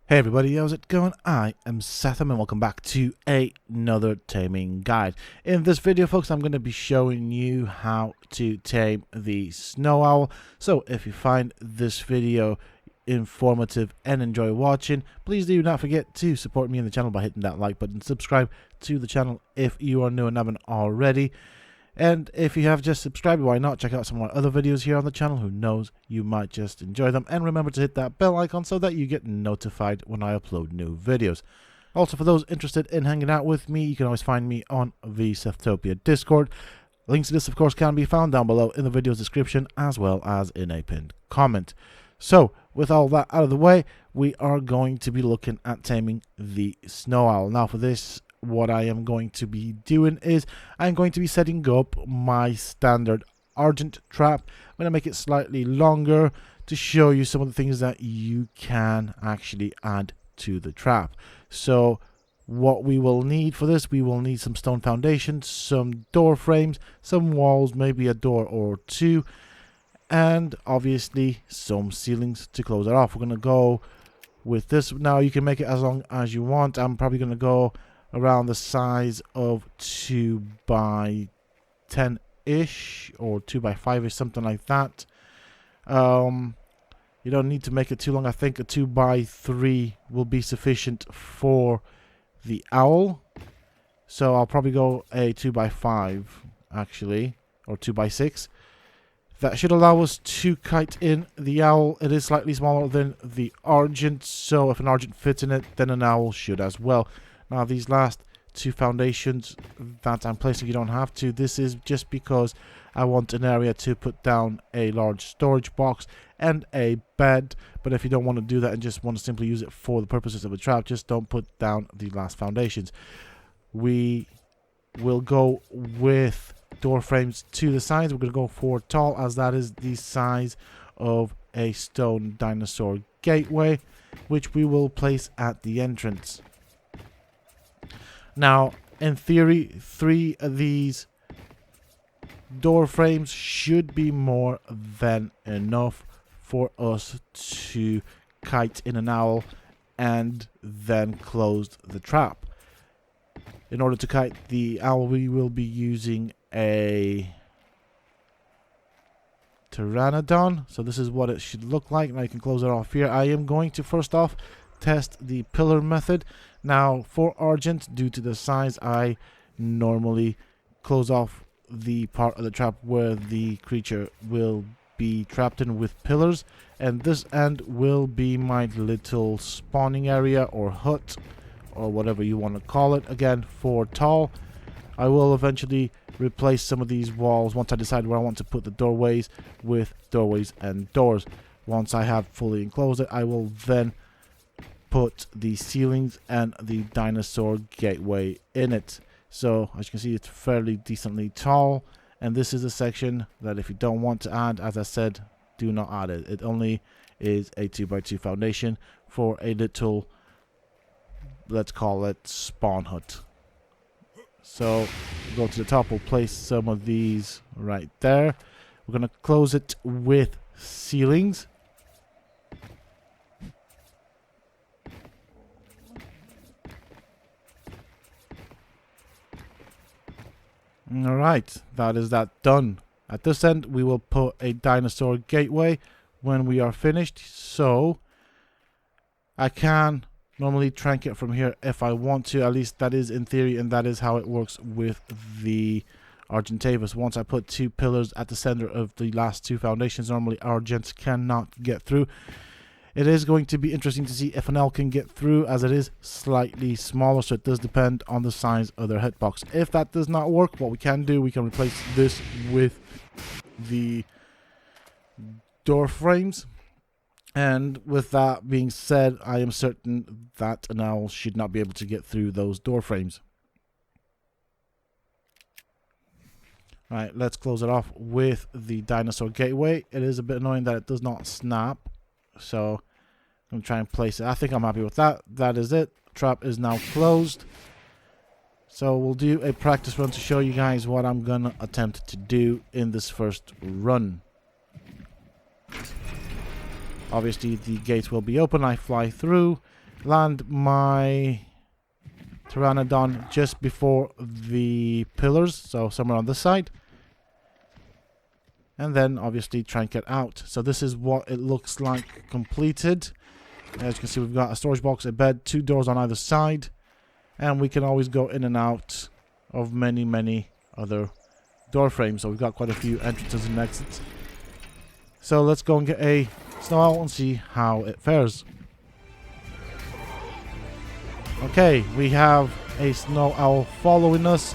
Hey everybody, how's it going? I am Sethum and welcome back to another taming guide. In this video, folks, I'm going to be showing you how to tame the snow owl. So if you find this video informative and enjoy watching, please do not forget to support me in the channel by hitting that like button. Subscribe to the channel if you are new and haven't already. And if you have just subscribed, why not check out some of my other videos here on the channel? Who knows, you might just enjoy them. And remember to hit that bell icon so that you get notified when I upload new videos. Also, for those interested in hanging out with me, you can always find me on the Sethtopia Discord. Links to this, of course, can be found down below in the video's description as well as in a pinned comment. So, with all that out of the way, we are going to be looking at taming the snow owl. Now, for this, what I am going to be doing is I'm going to be setting up my standard Argent trap. I'm going to make it slightly longer to show you some of the things that you can actually add to the trap. So what we will need for this, we will need some stone foundations, some door frames, some walls, maybe a door or two, and obviously some ceilings to close it off. We're going to go with this. Now you can make it as long as you want. I'm probably going to go around the size of 2 by 10 ish or 2 by 5 ish, something like that. You don't need to make it too long. I think a 2 by 3 will be sufficient for the owl, so I'll probably go a 2 by 5 actually, or 2 by 6. That should allow us to kite in the owl. It is slightly smaller than the Argent, so if an Argent fits in it, then an owl should as well. Now these last 2 foundations that I'm placing, you don't have to. This is just because I want an area to put down a large storage box and a bed. But if you don't want to do that and just want to simply use it for the purposes of a trap, just don't put down the last foundations. We will go with door frames to the sides. We're going to go for tall, as that is the size of a stone dinosaur gateway, which we will place at the entrance. Now, in theory, 3 of these door frames should be more than enough for us to kite in an owl and then close the trap. In order to kite the owl, we will be using a pteranodon. So this is what it should look like. Now you can close it off here. I am going to first off test the pillar method. Now for Argent, due to the size, I normally close off the part of the trap where the creature will be trapped in with pillars, and this end will be my little spawning area or hut or whatever you want to call it. Again, for tall, I will eventually replace some of these walls once I decide where I want to put the doorways with doorways and doors. Once I have fully enclosed it, I will then put the ceilings and the dinosaur gateway in it. So as you can see, it's fairly decently tall, and this is a section that if you don't want to add, as I said, do not add it. It only is a 2 by 2 foundation for a little, let's call it, spawn hut. So go to the top, we'll place some of these right there. We're going to close it with ceilings. Alright, that is that done. At this end, we will put a dinosaur gateway when we are finished. So I can normally trank it from here if I want to. At least that is in theory, and that is how it works with the Argentavis. Once I put 2 pillars at the center of the last 2 foundations, normally Argents cannot get through. It is going to be interesting to see if an owl can get through, as it is slightly smaller, so it does depend on the size of their hitbox. If that does not work, what we can do, we can replace this with the door frames. And with that being said, I am certain that an owl should not be able to get through those door frames. Alright, let's close it off with the dinosaur gateway. It is a bit annoying that it does not snap, so I'm going to try and place it. I think I'm happy with that. That is it. Trap is now closed. So we'll do a practice run to show you guys what I'm going to attempt to do in this first run. Obviously the gates will be open. I fly through. land my Pteranodon just before the pillars, so somewhere on this side. And then obviously try and get out. So this is what it looks like completed. As you can see, we've got a storage box, a bed, 2 doors on either side. And we can always go in and out of many other door frames. So we've got quite a few entrances and exits. So let's go and get a snow owl and see how it fares. Okay, we have a snow owl following us.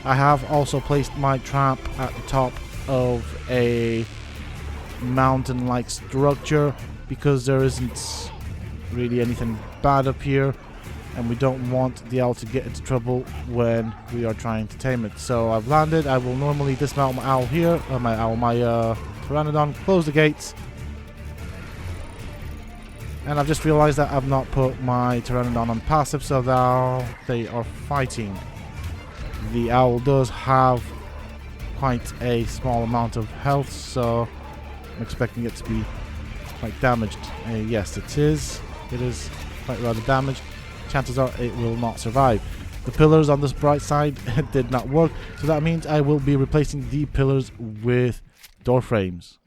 I have also placed my trap at the top of a mountain-like structure because there isn't really anything bad up here, and we don't want the owl to get into trouble when we are trying to tame it. So I've landed. I will normally dismount my owl here, my Pteranodon, close the gates. And I've just realized that I've not put my Pteranodon on passive, so now they are fighting. The owl does have quite a small amount of health, so I'm expecting it to be quite damaged. Yes, it is. It is quite rather damaged. Chances are it will not survive. The pillars on this bright side did not work, so that means I will be replacing the pillars with door frames.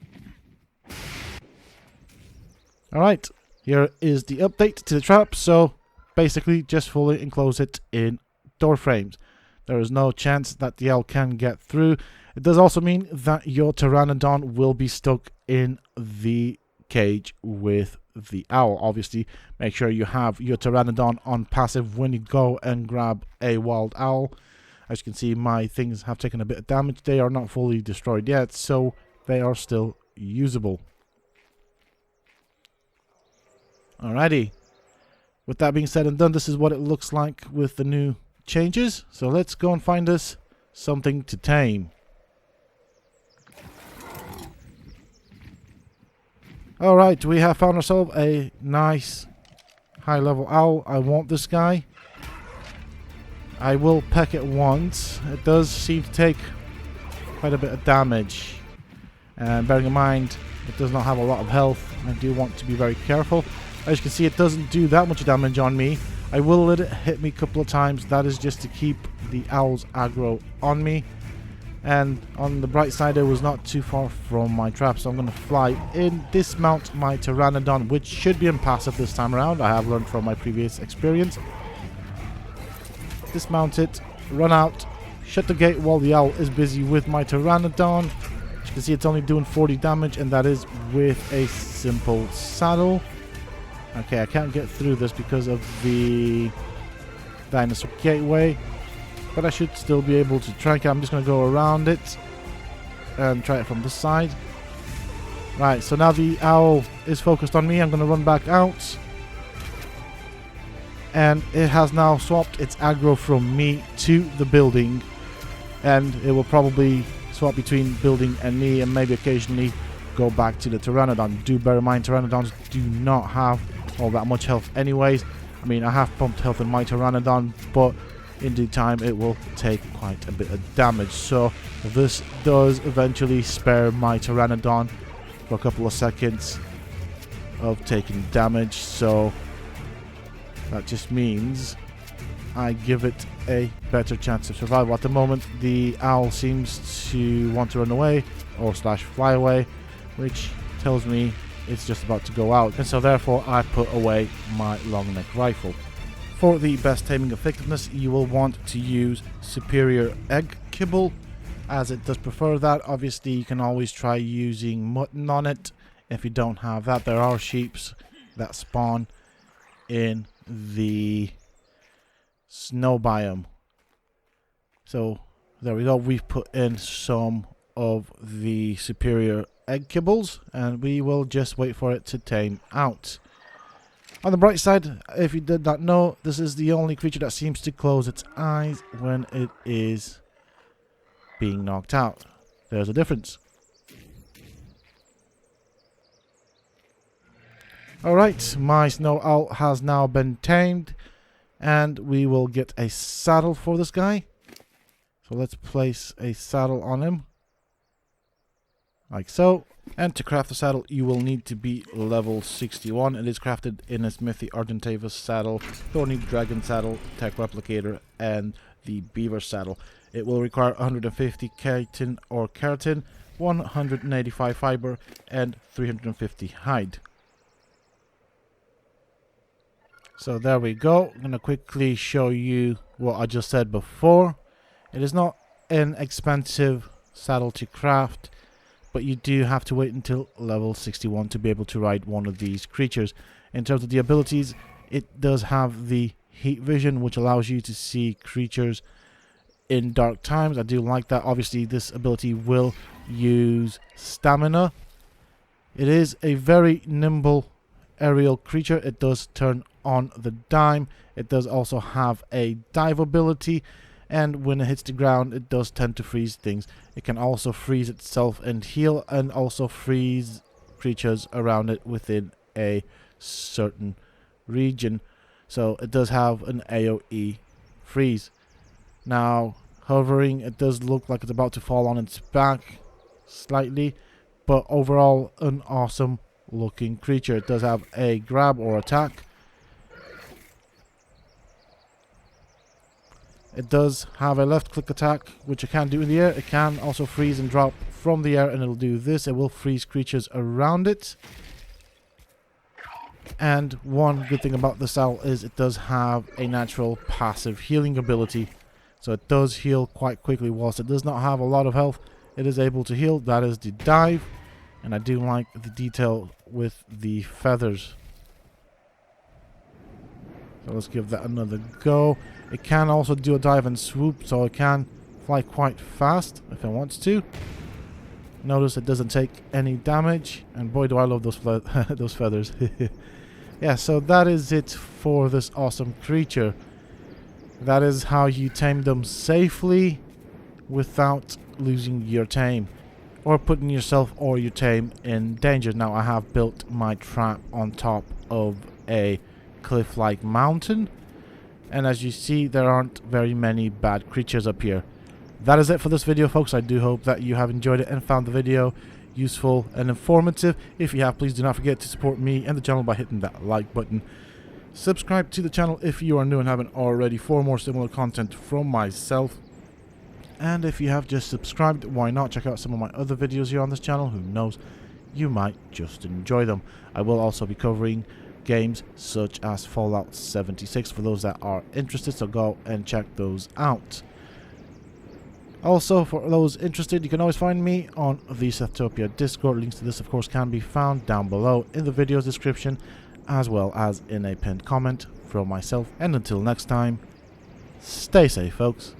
Alright, here is the update to the trap. So basically just fully enclose it in door frames. There is no chance that the owl can get through. It does also mean that your Pteranodon will be stuck in the cage with the owl. Obviously, make sure you have your Pteranodon on passive when you go and grab a wild owl. As you can see, my things have taken a bit of damage. They are not fully destroyed yet, so they are still usable. Alrighty. With that being said and done, this is what it looks like with the new changes. So let's go and find us something to tame. Alright, we have found ourselves a nice high level owl. I want this guy. I will peck it once. It does seem to take quite a bit of damage. And bearing in mind, it does not have a lot of health. I do want to be very careful. As you can see, it doesn't do that much damage on me. I will let it hit me a couple of times. That is just to keep the owl's aggro on me. And on the bright side, it was not too far from my trap, so I'm going to fly in, dismount my Pteranodon, which should be impassive this time around. I have learned from my previous experience. Dismount it, run out, shut the gate while the owl is busy with my Pteranodon. As you can see, it's only doing 40 damage, and that is with a simple saddle. Okay, I can't get through this because of the dinosaur gateway, but I should still be able to track it. I'm just going to go around it and try it from the side. Right, so now the owl is focused on me. I'm going to run back out. And it has now swapped its aggro from me to the building. And it will probably swap between building and me, and maybe occasionally go back to the Pteranodon. Do bear in mind, Pteranodons do not have all that much health anyways. I mean, I have pumped health in my Pteranodon, but in due time it will take quite a bit of damage. So this does eventually spare my Pteranodon for a couple of seconds of taking damage. So that just means I give it a better chance of survival. At the moment, the owl seems to want to run away or slash fly away, which tells me it's just about to go out, and so therefore I put away my long neck rifle. For the best taming effectiveness, you will want to use superior egg kibble, as it does prefer that. Obviously, you can always try using mutton on it. If you don't have that, there are sheeps that spawn in the snow biome. So there we go. We've put in some of the superior egg kibbles, and we will just wait for it to tame out. On the bright side, if you did not know, this is the only creature that seems to close its eyes when it is being knocked out. There's a difference. Alright, my snow owl has now been tamed, and we will get a saddle for this guy. So let's place a saddle on him. Like so. And to craft the saddle, you will need to be level 61. It is crafted in a smithy Argentavis saddle, thorny dragon saddle, tech replicator, and the beaver saddle. It will require 150 chitin or keratin, 185 fiber, and 350 hide. So there we go. I'm going to quickly show you what I just said before. It is not an expensive saddle to craft, but you do have to wait until level 61 to be able to ride one of these creatures. In terms of the abilities, it does have the heat vision, which allows you to see creatures in dark times. I do like that. Obviously, this ability will use stamina. It is a very nimble aerial creature. It does turn on the dime. It does also have a dive ability, and when it hits the ground, it does tend to freeze things. It can also freeze itself and heal, and also freeze creatures around it within a certain region. So it does have an AoE freeze. Now, hovering, it does look like it's about to fall on its back slightly, but overall an awesome looking creature. It does have a grab or attack. It does have a left click attack, which it can do in the air. It can also freeze and drop from the air, and it'll do this. It will freeze creatures around it. And one good thing about this owl is it does have a natural passive healing ability. So it does heal quite quickly. Whilst it does not have a lot of health, it is able to heal. That is the dive. And I do like the detail with the feathers. So let's give that another go. It can also do a dive and swoop, so it can fly quite fast if it wants to. Notice it doesn't take any damage, and boy do I love those those feathers. Yeah, so that is it for this awesome creature. That is how you tame them safely without losing your tame or putting yourself or your tame in danger. Now, I have built my trap on top of a cliff-like mountain, and as you see, there aren't very many bad creatures up here. That is it for this video, folks. I do hope that you have enjoyed it and found the video useful and informative. If you have, please do not forget to support me and the channel by hitting that like button. Subscribe to the channel if you are new and haven't already for more similar content from myself. And if you have just subscribed, why not check out some of my other videos here on this channel? Who knows, you might just enjoy them. I will also be covering games such as Fallout 76 for those that are interested, so go and check those out. Also, for those interested, you can always find me on the Sethtopia Discord. Links to this, of course, can be found down below in the video's description, as well as in a pinned comment from myself. And until next time, stay safe, folks.